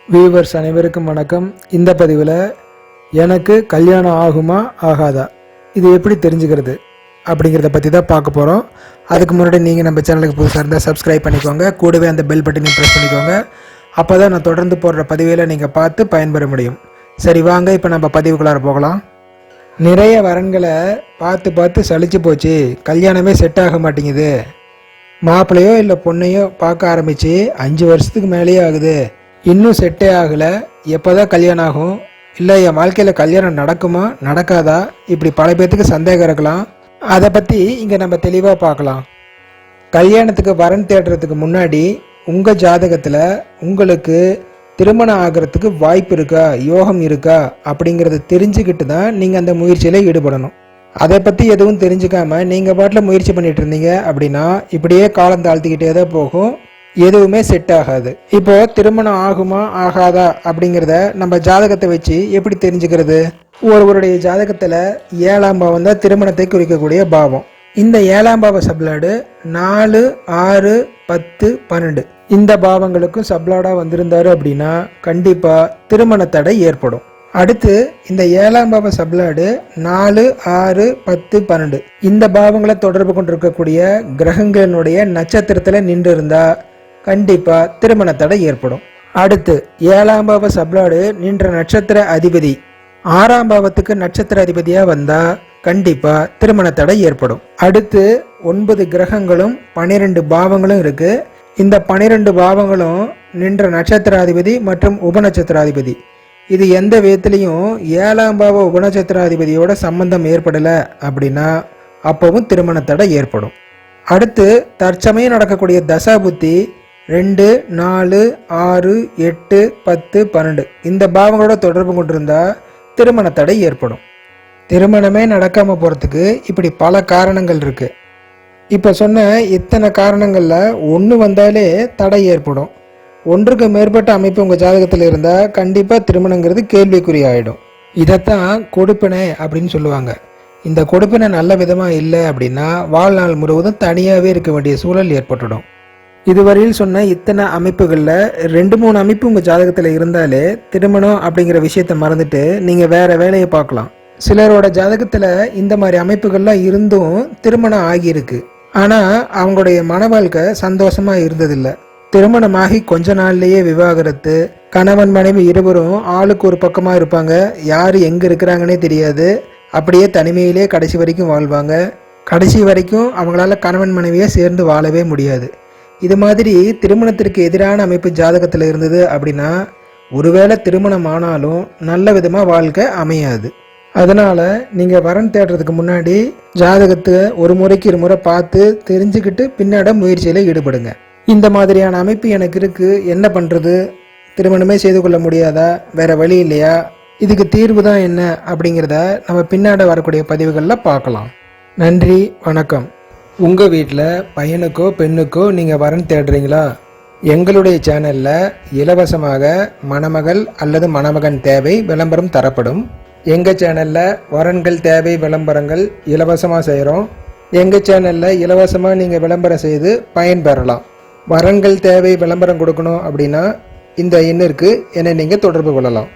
Viewers அனைவருக்கும் வணக்கம். இந்த பதிவில் எனக்கு கல்யாணம் ஆகுமா ஆகாதா, இது எப்படி தெரிஞ்சுக்கிறது அப்படிங்கிறத பற்றி தான் பார்க்க போகிறோம். அதுக்கு முன்னாடி நீங்கள் நம்ம சேனலுக்கு புதுசாக இருந்தால் சப்ஸ்கிரைப் பண்ணிக்கோங்க, கூடவே அந்த பெல் பட்டனையும் ப்ரெஸ் பண்ணிக்கோங்க. அப்போ தான் நான் தொடர்ந்து போடுற பதிவில் நீங்கள் பார்த்து பயன்பெற முடியும். சரி வாங்க, இப்போ நம்ம பதிவுக்குள்ளார போகலாம். நிறைய வரன்களை பார்த்து சலிச்சு போச்சு, கல்யாணமே செட் ஆக மாட்டேங்குது, மாப்பிள்ளையோ இல்லை பொண்ணையோ பார்க்க ஆரம்பித்து 5 வருஷத்துக்கு மேலேயே ஆகுது, இன்னும் செட்டே ஆகலை, எப்போ தான் கல்யாணம் ஆகும், இல்லை என் வாழ்க்கையில் கல்யாணம் நடக்குமா நடக்காதா, இப்படி பல பேர்த்துக்கு சந்தேகம் இருக்கலாம். அதை பற்றி இங்கே நம்ம தெளிவாக பார்க்கலாம். கல்யாணத்துக்கு வரன் தேடுறதுக்கு முன்னாடி உங்கள் ஜாதகத்தில் உங்களுக்கு திருமணம் ஆகிறதுக்கு வாய்ப்பு இருக்கா, யோகம் இருக்கா அப்படிங்கிறத தெரிஞ்சுக்கிட்டு தான் நீங்கள் அந்த முயற்சியில் ஈடுபடணும். அதை பற்றி எதுவும் தெரிஞ்சுக்காம நீங்கள் பாட்டில் முயற்சி பண்ணிட்டு இருந்தீங்க அப்படின்னா இப்படியே காலம் தாழ்த்திக்கிட்டே தான் போகும், எதுவுமே செட் ஆகாது. இப்போ திருமணம் ஆகுமா ஆகாதா அப்படிங்கிறத நம்ம ஜாதகத்தை வச்சு எப்படி தெரிஞ்சுக்கிறது? ஒருவருடைய ஜாதகத்தில் 7ஆம் பாவம் தான் திருமணத்தை குறிக்கக்கூடிய பாவம். இந்த 7ஆம் பாவ சப்ளாடு 4, 6, 10, 12 இந்த பாவங்களுக்கும் சப்ளாடா வந்திருந்தாரு அப்படின்னா கண்டிப்பா திருமண தடை ஏற்படும். அடுத்து இந்த 7ஆம் பாவ சப்ளாடு 4, 6, 10, 12 இந்த பாவங்களை தொடர்பு கொண்டிருக்கக்கூடிய கிரகங்களினுடைய நட்சத்திரத்துல நின்று இருந்தா கண்டிப்பா திருமண தடை ஏற்படும். அடுத்து 7ஆம் பாவ சப்ளாடு நின்ற நட்சத்திர அதிபதி 6ஆம் பாவத்துக்கு நட்சத்திர அதிபதியா வந்தா கண்டிப்பா திருமண தடை ஏற்படும். அடுத்து 9 கிரகங்களும் 12 பாவங்களும் இருக்கு. இந்த 12 பாவங்களும் நின்ற நட்சத்திராதிபதி மற்றும் உபநட்சத்திராதிபதி, இது எந்த விதத்திலையும் 7ஆம் பாவ உபநட்சத்திராதிபதியோட சம்பந்தம் ஏற்படல அப்படின்னா அப்பவும் திருமண தடை ஏற்படும். அடுத்து தற்சமயம் நடக்கக்கூடிய தசா புத்தி 2, 4, 6, 8, 10, 12 இந்த பாவங்களோட தொடர்பு கொண்டிருந்தா திருமண தடை ஏற்படும். திருமணமே நடக்காம போறதுக்கு இப்படி பல காரணங்கள் இருக்கு. இப்ப சொன்ன இத்தனை காரணங்கள்ல ஒன்று வந்தாலே தடை ஏற்படும். ஒன்றுக்கு மேற்பட்ட அமைப்பு உங்க ஜாதகத்தில் இருந்தா கண்டிப்பா திருமணங்கிறது கேள்விக்குறி ஆயிடும். இதைத்தான் கொடுப்பினை அப்படின்னு சொல்லுவாங்க. இந்த கொடுப்பினை நல்ல விதமா இல்லை அப்படின்னா வாழ்நாள் முழுவதும் தனியாவே இருக்க வேண்டிய சூழல் ஏற்பட்டுடும். இதுவரையில் சொன்ன இத்தனை அமைப்புகளில் 2-3 அமைப்பு உங்கள் ஜாதகத்தில் இருந்தாலே திருமணம் அப்படிங்கிற விஷயத்த மறந்துட்டு நீங்கள் வேற வேலையை பார்க்கலாம். சிலரோட ஜாதகத்தில் இந்த மாதிரி அமைப்புகள்லாம் இருந்தும் திருமணம் ஆகியிருக்கு, ஆனால் அவங்களுடைய மன வாழ்க்கை சந்தோஷமாக இருந்ததில்லை. திருமணமாகி கொஞ்ச நாள்லேயே விவாகரத்து, கணவன் மனைவி இருவரும் ஆளுக்கு ஒரு பக்கமாக இருப்பாங்க, யார் எங்கே இருக்கிறாங்கன்னே தெரியாது, அப்படியே தனிமையிலே கடைசி வரைக்கும் வாழ்வாங்க. கடைசி வரைக்கும் அவங்களால கணவன் மனைவியை சேர்ந்து வாழவே முடியாது. இது மாதிரி திருமணத்திற்கு எதிரான அமைப்பு ஜாதகத்தில் இருந்தது அப்படின்னா ஒருவேளை திருமணம் ஆனாலும் நல்ல விதமாக வாழ்க்கை அமையாது. அதனால் நீங்கள் வரன் தேடுறதுக்கு முன்னாடி ஜாதகத்தை ஒரு முறைக்கு 2 முறை பார்த்து தெரிஞ்சுக்கிட்டு பின்னாட முயற்சியில் ஈடுபடுங்க. இந்த மாதிரியான அமைப்பு எனக்கு இருக்குது, என்ன பண்ணுறது, திருமணமே செய்து கொள்ள முடியாதா, வேற வழி இல்லையா, இதுக்கு தீர்வு தான் என்ன அப்படிங்கிறத நம்ம பின்னாட வரக்கூடிய பதிவுகளில் பார்க்கலாம். நன்றி, வணக்கம். உங்கள் வீட்டில் பையனுக்கோ பெண்ணுக்கோ நீங்கள் வரன் தேடுறீங்களா? எங்களுடைய சேனலில் இலவசமாக மணமகள் அல்லது மணமகன் தேவை விளம்பரம் தரப்படும். எங்கள் சேனலில் வரன்கள் தேவை விளம்பரங்கள் இலவசமாக செய்கிறோம். எங்கள் சேனலில் இலவசமாக நீங்கள் விளம்பரம் செய்து பயன்பெறலாம். வரன்கள் தேவை விளம்பரம் கொடுக்கணும் அப்படின்னா இந்த எண்ணிற்கு என்னை நீங்கள் தொடர்பு கொள்ளலாம்.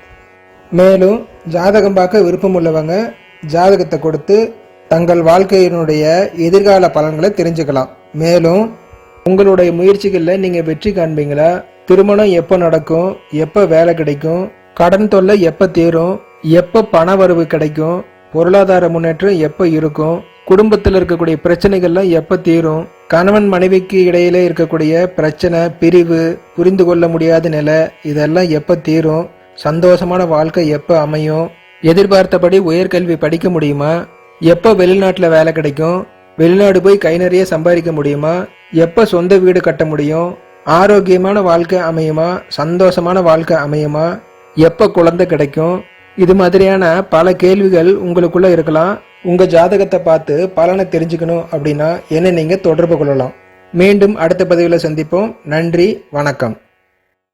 மேலும் ஜாதகம் பார்க்க விருப்பம் உள்ளவங்க ஜாதகத்தை கொடுத்து தங்கள் வாழ்க்கையினுடைய எதிர்கால பலன்களை தெரிஞ்சுக்கலாம். மேலும் உங்களுடைய முயற்சிகளில் நீங்கள் வெற்றி காண்பீங்களா, திருமணம் எப்போ நடக்கும், எப்போ வேலை கிடைக்கும், கடன் தொல்லை எப்போ தீரும், எப்போ பண வரவு கிடைக்கும், பொருளாதார முன்னேற்றம் எப்போ இருக்கும், குடும்பத்தில் இருக்கக்கூடிய பிரச்சனைகள்லாம் எப்போ தீரும், கணவன் மனைவிக்கு இடையிலே இருக்கக்கூடிய பிரச்சனை, பிரிவு, புரிந்து கொள்ள முடியாத நிலை இதெல்லாம் எப்போ தீரும், சந்தோஷமான வாழ்க்கை எப்போ அமையும், எதிர்பார்த்தபடி உயர்கல்வி படிக்க முடியுமா, எப்போ வெளிநாட்டில் வேலை கிடைக்கும், வெளிநாடு போய் கை நிறைய சம்பாதிக்க முடியுமா, எப்போ சொந்த வீடு கட்ட முடியும், ஆரோக்கியமான வாழ்க்கை அமையுமா, சந்தோஷமான வாழ்க்கை அமையுமா, எப்போ குழந்தை கிடைக்கும், இது மாதிரியான பல கேள்விகள் உங்களுக்குள்ள இருக்கலாம். உங்கள் ஜாதகத்தை பார்த்து பலனை தெரிஞ்சுக்கணும் அப்படின்னா என்ன நீங்கள் தொடர்பு கொள்ளலாம். மீண்டும் அடுத்த பதிவில் சந்திப்போம். நன்றி, வணக்கம்.